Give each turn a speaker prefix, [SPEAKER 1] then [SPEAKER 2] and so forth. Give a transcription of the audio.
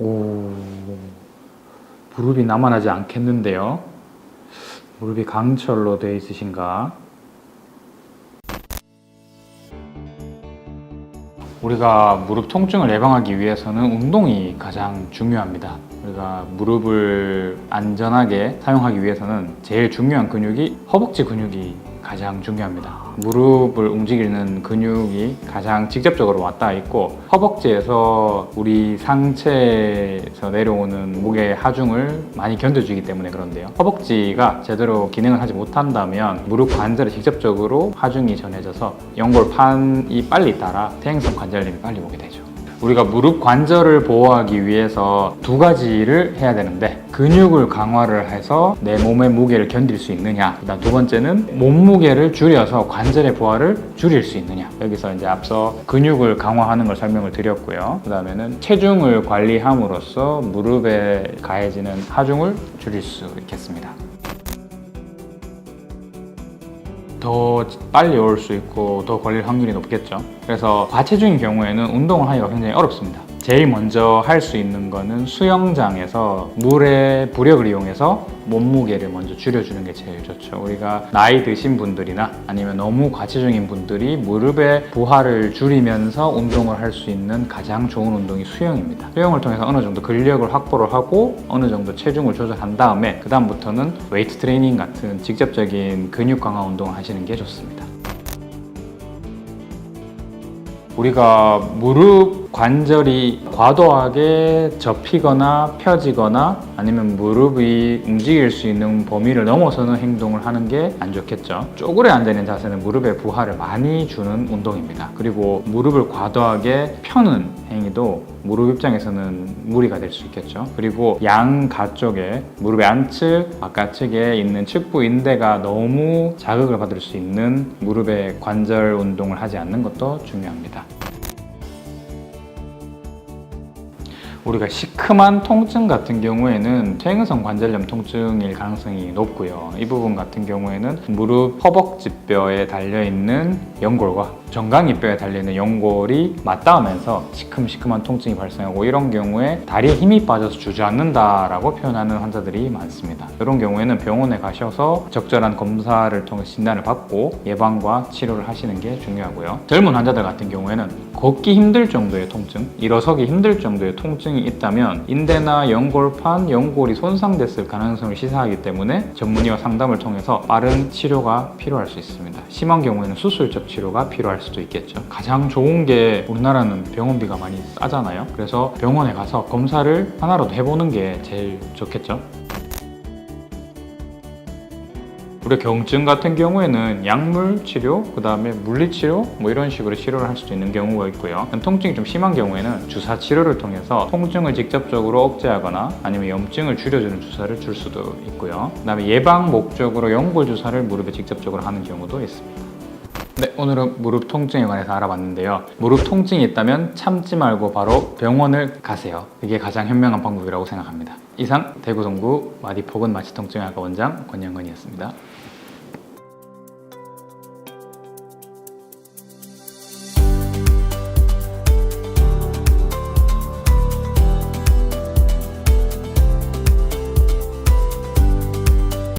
[SPEAKER 1] 오, 무릎이 남아나지 않겠는데요? 무릎이 강철로 되어 있으신가? 우리가 무릎 통증을 예방하기 위해서는 운동이 가장 중요합니다. 우리가 무릎을 안전하게 사용하기 위해서는 제일 중요한 근육이 허벅지 근육이 가장 중요합니다. 무릎을 움직이는 근육이 가장 직접적으로 왔다 있고, 허벅지에서 우리 상체에서 내려오는 무게 하중을 많이 견뎌주기 때문에 그런데요. 허벅지가 제대로 기능을 하지 못한다면 무릎 관절에 직접적으로 하중이 전해져서 연골판이 빨리 따라 퇴행성 관절염이 빨리 오게 되죠. 우리가 무릎 관절을 보호하기 위해서 두 가지를 해야 되는데, 근육을 강화를 해서 내 몸의 무게를 견딜 수 있느냐, 그다음 두 번째는 몸무게를 줄여서 관절의 부하를 줄일 수 있느냐. 여기서 이제 앞서 근육을 강화하는 걸 설명을 드렸고요. 그 다음에는 체중을 관리함으로써 무릎에 가해지는 하중을 줄일 수 있겠습니다. 더 빨리 올 수 있고 더 걸릴 확률이 높겠죠. 그래서 과체중인 경우에는 운동을 하기가 굉장히 어렵습니다. 제일 먼저 할 수 있는 거는 수영장에서 물의 부력을 이용해서 몸무게를 먼저 줄여주는 게 제일 좋죠. 우리가 나이 드신 분들이나 아니면 너무 과체중인 분들이 무릎의 부하를 줄이면서 운동을 할 수 있는 가장 좋은 운동이 수영입니다. 수영을 통해서 어느 정도 근력을 확보를 하고 어느 정도 체중을 조절한 다음에 그 다음부터는 웨이트 트레이닝 같은 직접적인 근육 강화 운동을 하시는 게 좋습니다. 우리가 무릎 관절이 과도하게 접히거나 펴지거나 아니면 무릎이 움직일 수 있는 범위를 넘어서는 행동을 하는 게 안 좋겠죠. 쪼그려 앉아있는 자세는 무릎에 부하를 많이 주는 운동입니다. 그리고 무릎을 과도하게 펴는 행위도 무릎 입장에서는 무리가 될 수 있겠죠. 그리고 양가 쪽에 무릎의 안측, 바깥측에 있는 측부 인대가 너무 자극을 받을 수 있는 무릎의 관절 운동을 하지 않는 것도 중요합니다. 우리가 시큼한 통증 같은 경우에는 퇴행성 관절염 통증일 가능성이 높고요. 이 부분 같은 경우에는 무릎 허벅지뼈에 달려있는 연골과 정강이뼈에 달려있는 연골이 맞닿으면서 시큼시큼한 통증이 발생하고, 이런 경우에 다리에 힘이 빠져서 주저앉는다라고 표현하는 환자들이 많습니다. 이런 경우에는 병원에 가셔서 적절한 검사를 통해 진단을 받고 예방과 치료를 하시는 게 중요하고요. 젊은 환자들 같은 경우에는 걷기 힘들 정도의 통증, 일어서기 힘들 정도의 통증이 있다면 인대나 연골판, 연골이 손상됐을 가능성을 시사하기 때문에 전문의와 상담을 통해서 빠른 치료가 필요할 수 있습니다. 심한 경우에는 수술적 치료가 필요할 수도 있겠죠. 가장 좋은 게 우리나라는 병원비가 많이 싸잖아요. 그래서 병원에 가서 검사를 하나라도 해보는 게 제일 좋겠죠. 우리 경증 같은 경우에는 약물 치료, 그 다음에 물리치료 이런 식으로 치료를 할 수도 있는 경우가 있고요. 통증이 좀 심한 경우에는 주사 치료를 통해서 통증을 직접적으로 억제하거나 아니면 염증을 줄여주는 주사를 줄 수도 있고요. 그 다음에 예방 목적으로 연골 주사를 무릎에 직접적으로 하는 경우도 있습니다. 네, 오늘은 무릎 통증에 관해서 알아봤는데요. 무릎 통증이 있다면 참지 말고 바로 병원을 가세요. 그게 가장 현명한 방법이라고 생각합니다. 이상 대구 동구 마디포근 마취통증의학과 원장 권영건이었습니다.